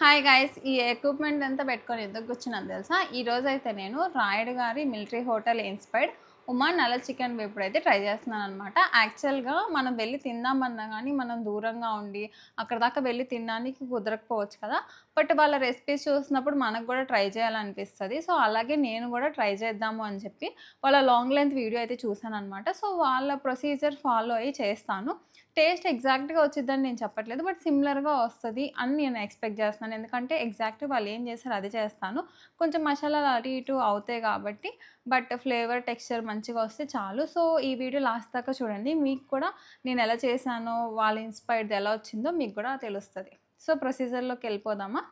Hi guys! ఈ equipment అంతా పెట్టుకొని ఎందుకు కూర్చున్నానో తెలుసా? ఈరోజైతే నేను రాయుడు గారి మిలిటరీ హోటల్ ఇన్‌స్పైర్డ్ ఉమా నల్ల చికెన్ వేపుడైతే ట్రై చేస్తున్నాననమాట. యాక్చువల్‌గా మనం వెళ్లి తిందామన్నా గానీ, మనం దూరంగా ఉండి, అక్కడి దాకా వెళ్లి తినడానికి కుదరకపోవచ్చు కదా! బట్ వాళ్ళ రెసిపీస్ చూసినప్పుడు మనకు గూడా ట్రై చేయాలనిపిస్తది. సో, అలాగే నేను గూడా ట్రై చేద్దాము అని చెప్పి, వాళ్ళ లాంగ్ లెంత్ వీడియో అయితే చూసాననమాట. సో, వాళ్ళ ప్రొసీజర్ ఫాలో అయ్యి చేస్తాను. టేస్ట్ ఎగ్జాక్ట్‌గా వచ్చిద్దని నేను చెప్పట్లేదు. బట్ సిమిలర్‌గా వస్తది అని నేను ఎక్స్‌పెక్ట్ చేస్తున్నాను. ఎందుకంటే ఎగ్జాక్ట్‌గా వాళ్ళు ఏం చేశారో అదే చేస్తాను. కొంచెం మసాలాలు అటు ఇటు అవుతాయి కాబట్టి బట్ ఫ్లేవర్, టెక్స్చర్ మంచిగా వస్తే చాలు. సో, ఈ వీడియో లాస్ట్ దాకా చూడండి. మీకు కూడా నేను ఎలా చేశానో, వాళ్ళ ఇన్‌స్పైర్డ్ ఎలా వచ్చిందో మీకు కూడా తెలుస్తది. సో, ప్రొసీజర్‌లోకెళ్ళిపోదామా?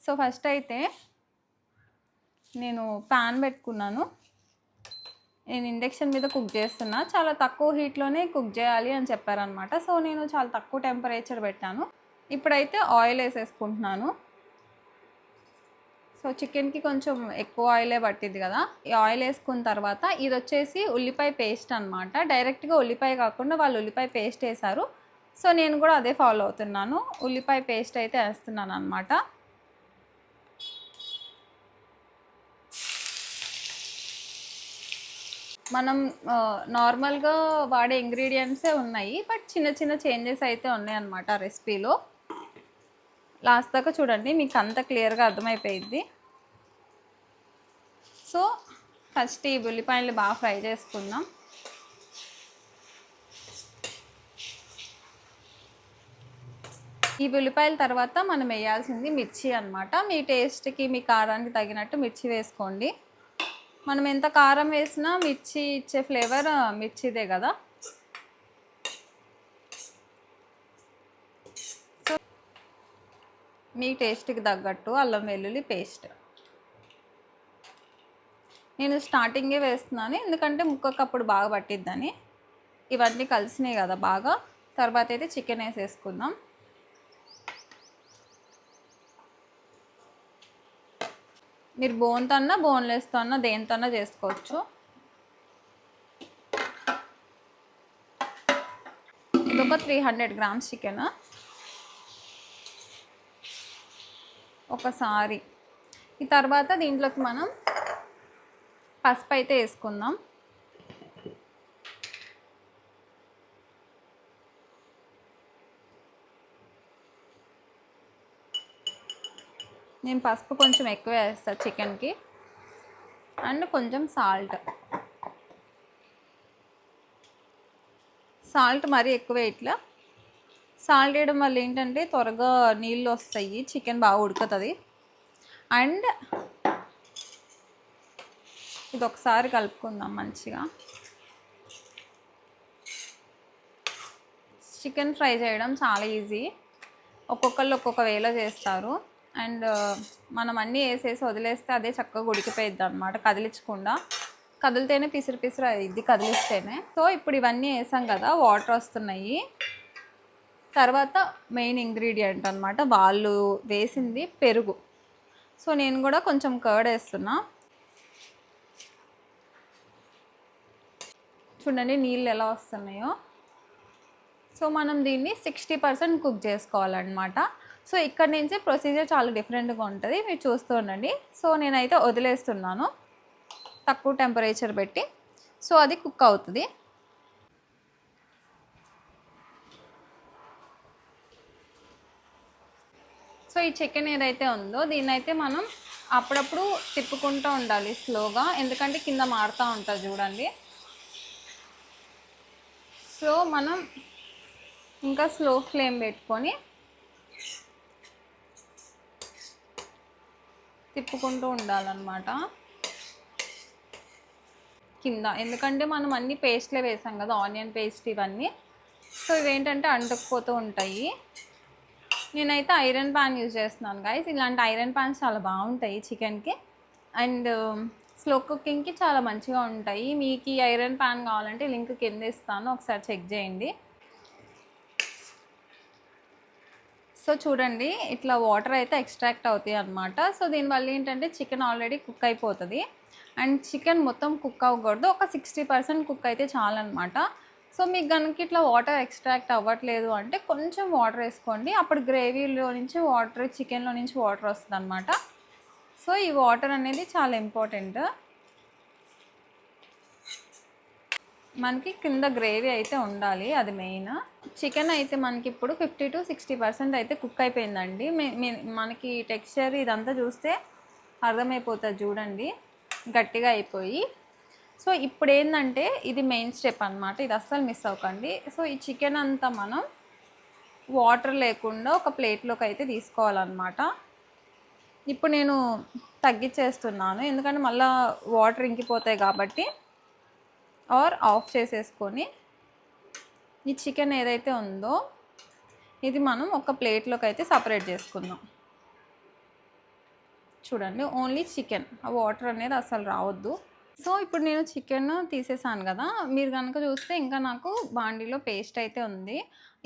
సో, ఫస్ట్ అయితే నేను పాన్ పెట్టుకున్నాను. నేను ఇండక్షన్ మీద కుక్ చేస్తున్నా. చాలా తక్కువ హీట్‌లోనే కుక్ చేయాలి అని చెప్పారనమాట. సో, నేను చాలా తక్కువ టెంపరేచర్ పెట్టాను. ఇప్పుడైతే ఆయిల్ ఏసేసుకుంటున్నాను. సో, చికెన్‌కి కొంచెం ఎక్కువ ఆయిలే పట్టిద్ది కదా! ఈ ఆయిల్ ఏసుకున్న తర్వాత ఇదొచ్చేసి ఉల్లిపాయ పేస్ట్ అనమాట. డైరెక్ట్‌గా ఉల్లిపాయ కాకుండా వాళ్ళు ఉల్లిపాయ పేస్ట్ ఏశారు. సో, నేను కూడా అదే ఫాలో అవుతున్నాను. ఉల్లిపాయ పేస్ట్ అయితే ఏస్తున్నాననమాట. మనం నార్మల్‌గా వాడే ఇంగ్రీడియెంట్సే ఉన్నాయి. బట్ చిన్న చిన్న చేంజెస్ అయితే ఉన్నాయన్నమాట రెసిపీలో. లాస్ట్ దాకా చూడండి, మీకు అంతా క్లియర్‌గా అర్థమైపోయిద్ది. సో, ఫస్ట్ ఈ ఉల్లిపాయలు బాగా ఫ్రై చేసుకుందాం. ఈ ఉల్లిపాయల తర్వాత మనం వేయాల్సింది మిర్చి అనమాట. మీ టేస్ట్‌కి, మీ కారానికి తగినట్టు మిర్చి వేసుకోండి. మనం ఎంత కారం వేసినా మిర్చి ఇచ్చే ఫ్లేవర్ మిర్చిదే కదా! సో, మీ టేస్ట్‌కి తగ్గట్టు అల్లం వెల్లుల్లి పేస్ట్. నేను స్టార్టింగే వేస్తున్నాను, ఎందుకంటే ముక్కకు అప్పుడు బాగా పట్టిద్దని. ఇవన్నీ కలిసినాయి కదా బాగా. తర్వాత అయితే చికెన్ వేసేసుకుందాం. మీరు బోన్‌తో అన్నా, బోన్‌లెస్‌తో అన్నా దేనితో అన్నా చేసుకోవచ్చు. ఇదొక 300 గ్రామ్స్ చికెన్. ఒకసారి ఈ తర్వాత దీంట్లోకి మనం పసుపు అయితే వేసుకుందాం. నేను పసుపు కొంచెం ఎక్కువ వేస్తాను చికెన్కి. అండ్ కొంచెం సాల్ట్ మరీ ఎక్కువ ఇట్లా సాల్ట్ వేయడం వల్ల ఏంటంటే త్వరగా నీళ్ళు వస్తాయి, చికెన్ బాగా ఉడుకుతుంది. అండ్ ఇది ఒకసారి కలుపుకుందాం మంచిగా. చికెన్ ఫ్రై చేయడం చాలా ఈజీ. ఒక్కొక్కళ్ళు ఒక్కొక్క వేలో చేస్తారు. అండ్ మనం అన్నీ వేసేసి వదిలేస్తే అదే చక్కగా ఉడికిపోయిద్ది అనమాట, కదిలించకుండా. కదిలితేనే పిసిరి పిసిరి అయ్యిద్ది కదిలిస్తేనే. సో, ఇప్పుడు ఇవన్నీ వేసాం కదా, వాటర్ వస్తున్నాయి. తర్వాత మెయిన్ ఇంగ్రీడియంట్ అనమాట వాళ్ళు వేసింది పెరుగు. సో, నేను కూడా కొంచెం కర్డ్ వేస్తున్నా. చూడండి నీళ్ళు ఎలా వస్తున్నాయో. సో, మనం దీన్ని 60% కుక్ చేసుకోవాలన్నమాట. సో, ఇక్కడ నుంచి ప్రొసీజర్ చాలా డిఫరెంట్గా ఉంటుంది, మీరు చూస్తూ ఉండండి. సో, నేనైతే వదిలేస్తున్నాను తక్కువ టెంపరేచర్ పెట్టి. సో, అది కుక్ అవుతుంది. సో, ఈ చికెన్ ఏదైతే ఉందో దీన్నైతే మనం అప్పుడప్పుడు తిప్పుకుంటూ ఉండాలి స్లోగా, ఎందుకంటే కింద మారుతూ ఉంటుంది చూడండి. సో, మనం ఇంకా స్లో ఫ్లేమ్ పెట్టుకొని తిప్పుకుంటూ ఉండాలన్నమాట కింద. ఎందుకంటే మనం అన్ని పేస్ట్లే వేసాం కదా, ఆనియన్ పేస్ట్ ఇవన్నీ. సో, ఇవేంటంటే అంటుకుపోతూ ఉంటాయి. నేనైతే ఐరన్ పాన్ యూజ్ చేస్తున్నాను గైస్. ఇలాంటి ఐరన్ పాన్స్ చాలా బాగుంటాయి చికెన్కి. అండ్ స్లో కుకింగ్కి చాలా మంచిగా ఉంటాయి. మీకు ఈ ఐరన్ పాన్ కావాలంటే లింక్ కింద ఇస్తాను, ఒకసారి చెక్ చేయండి. సో, చూడండి ఇట్లా వాటర్ అయితే ఎక్స్ట్రాక్ట్ అవుతాయి అన్నమాట. సో, దీనివల్ల ఏంటంటే చికెన్ ఆల్రెడీ కుక్ అయిపోతుంది. అండ్ చికెన్ మొత్తం కుక్ అవ్వకూడదు, ఒక 60% కుక్ అయితే చాలన్నమాట. సో మీకు కనుక ఇట్లా వాటర్ ఎక్స్ట్రాక్ట్ అవ్వట్లేదు అంటే కొంచెం వాటర్ వేసుకోండి. అప్పుడు గ్రేవీలో నుంచి వాటర్, చికెన్లో నుంచి వాటర్ వస్తుంది అనమాట. సో ఈ వాటర్ అనేది చాలా ఇంపార్టెంట్. మనకి కింద గ్రేవీ అయితే ఉండాలి, అది మెయిన్. చికెన్ అయితే మనకి ఇప్పుడు 50 to 60% అయితే కుక్ అయిపోయిందండి. మనకి టెక్స్చర్ ఇదంతా చూస్తే అర్థమైపోతుంది చూడండి, గట్టిగా అయిపోయి. సో ఇప్పుడు ఏంటంటే ఇది మెయిన్ స్టెప్ అనమాట, ఇది అస్సలు మిస్ అవ్వకండి. సో ఈ చికెన్ అంతా మనం వాటర్ లేకుండా ఒక ప్లేట్లోకి అయితే తీసుకోవాలన్నమాట. ఇప్పుడు నేను తగ్గించేస్తున్నాను ఎందుకంటే మళ్ళీ వాటర్ ఇంకిపోతాయి కాబట్టి. ఆఫ్ చేసేసుకొని ఈ చికెన్ ఏదైతే ఉందో ఇది మనం ఒక ప్లేట్లోకి అయితే సపరేట్ చేసుకుందాం. చూడండి, ఓన్లీ చికెన్, ఆ వాటర్ అనేది అసలు రావద్దు. సో ఇప్పుడు నేను చికెన్ తీసేసాను కదా, మీరు కనుక చూస్తే ఇంకా నాకు బాండీలో పేస్ట్ అయితే ఉంది.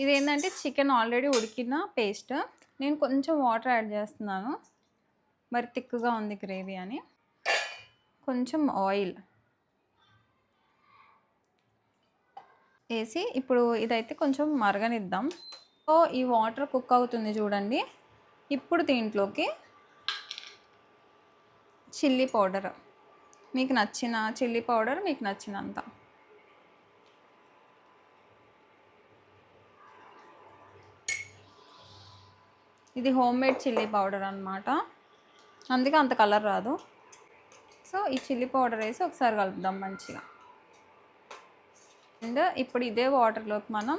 ఇదేంటంటే చికెన్ ఆల్రెడీ ఉడికిన పేస్ట్. నేను కొంచెం వాటర్ యాడ్ చేస్తున్నాను, మరి థిక్గా ఉంది గ్రేవీ అని. కొంచెం ఆయిల్ వేసి ఇప్పుడు ఇదైతే కొంచెం మరగనిద్దాం. సో ఈ వాటర్ కుక్ అవుతుంది చూడండి. ఇప్పుడు దీంట్లోకి చిల్లీ పౌడర్, మీకు నచ్చిన చిల్లీ పౌడర్ మీకు నచ్చినంత. ఇది హోమ్ మేడ్ చిల్లీ పౌడర్ అనమాట, అందుకే అంత కలర్ రాదు. సో ఈ చిల్లీ పౌడర్ వేసి ఒకసారి కలుపుదాం మంచిగా. అండ్ ఇప్పుడు ఇదే వాటర్లోకి మనం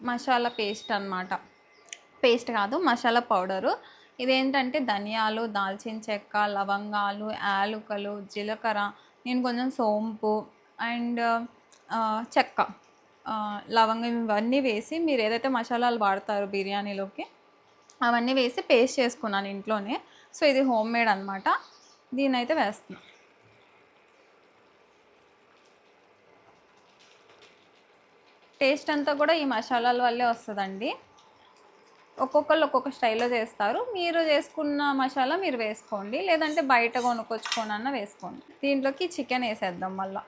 మసాలా పేస్ట్ అనమాట, పేస్ట్ కాదు మసాలా పౌడరు. ఇదేంటంటే ధనియాలు, దాల్చిన చెక్క, లవంగాలు, యాలుకలు, జీలకర్ర, నేను కొంచెం సోంపు అండ్ చెక్క, లవంగం ఇవన్నీ వేసి, మీరు ఏదైతే మసాలాలు వాడతారో బిర్యానీలోకి అవన్నీ వేసి పేస్ట్ చేసుకున్నాను ఇంట్లోనే. సో ఇది హోమ్ మేడ్ అనమాట, దీన్ని అయితే వేస్తున్నాను. టేస్ట్ అంతా కూడా ఈ మసాలాల వల్లే వస్తుందండి. ఒక్కొక్కళ్ళు ఒక్కొక్క స్టైల్లో చేస్తారు, మీరు చేసుకున్న మసాలా మీరు వేసుకోండి, లేదంటే బయట కొనుక్కొచ్చుకొని అన్న వేసుకోండి. దీంట్లోకి చికెన్ వేసేద్దాం మళ్ళీ.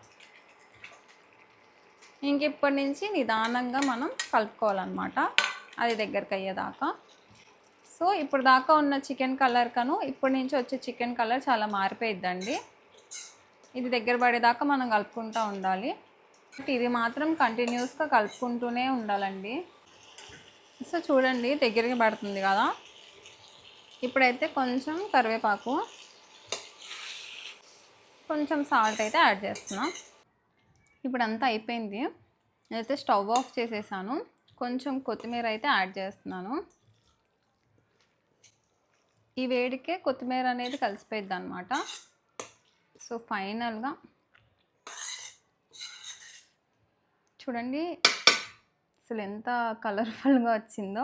ఇంక ఇప్పటి నుంచి నిదానంగా మనం కలుపుకోవాలన్నమాట, అది దగ్గరికి అయ్యేదాకా. సో ఇప్పుడు దాకా ఉన్న చికెన్ కలర్ కను ఇప్పటి నుంచి వచ్చే చికెన్ కలర్ చాలా మారిపోయిద్దండి. ఇది దగ్గర పడేదాకా మనం కలుపుకుంటూ ఉండాలి. ఇది మాత్రం కంటిన్యూస్గా కలుపుకుంటూనే ఉండాలండి. సో చూడండి దగ్గరికి పడుతుంది కదా. ఇప్పుడైతే కొంచెం కరివేపాకు, కొంచెం సాల్ట్ అయితే యాడ్ చేస్తున్నా. ఇప్పుడు అంతా అయిపోయింది, నేనైతే స్టవ్ ఆఫ్ చేసేసాను. కొంచెం కొత్తిమీర అయితే యాడ్ చేస్తున్నాను. ఈ వేడికే కొత్తిమీర అనేది కలిసిపోయిద్ది అనమాట. సో ఫైనల్గా చూడండి అసలు ఎంత కలర్ఫుల్గా వచ్చిందో,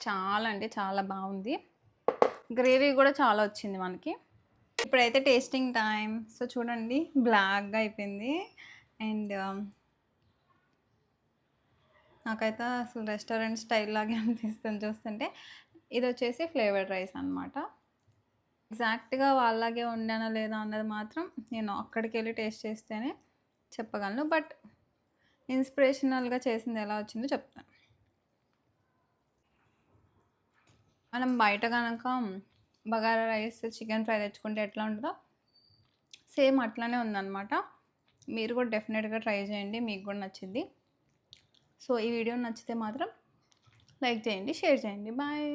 చాలా అంటే చాలా బాగుంది. గ్రేవీ కూడా చాలా వచ్చింది మనకి. ఇప్పుడైతే టేస్టింగ్ టైం. సో చూడండి బ్లాక్గా అయిపోయింది అండ్ నాకైతే అసలు రెస్టారెంట్ స్టైల్ లాగే అనిపిస్తుంది చూస్తుంటే. ఇది వచ్చేసి ఫ్లేవర్డ్ రైస్ అనమాట. ఎగ్జాక్ట్గా వాళ్ళలాగే వండానా లేదా అన్నది మాత్రం నేను అక్కడికి వెళ్ళి టేస్ట్ చేస్తేనే చెప్పగలను, బట్ ఇన్స్పిరేషనల్గా చేసింది ఎలా వచ్చిందో చెప్తాను. మనం బయట కనుక బగారా రైస్, చికెన్ ఫ్రై తెచ్చుకుంటే ఎట్లా ఉంటుందో సేమ్ అట్లానే ఉందన్నమాట. మీరు కూడా డెఫినెట్గా ట్రై చేయండి, మీకు కూడా నచ్చింది. సో ఈ వీడియో నచ్చితే మాత్రం లైక్ చేయండి, షేర్ చేయండి. బాయ్.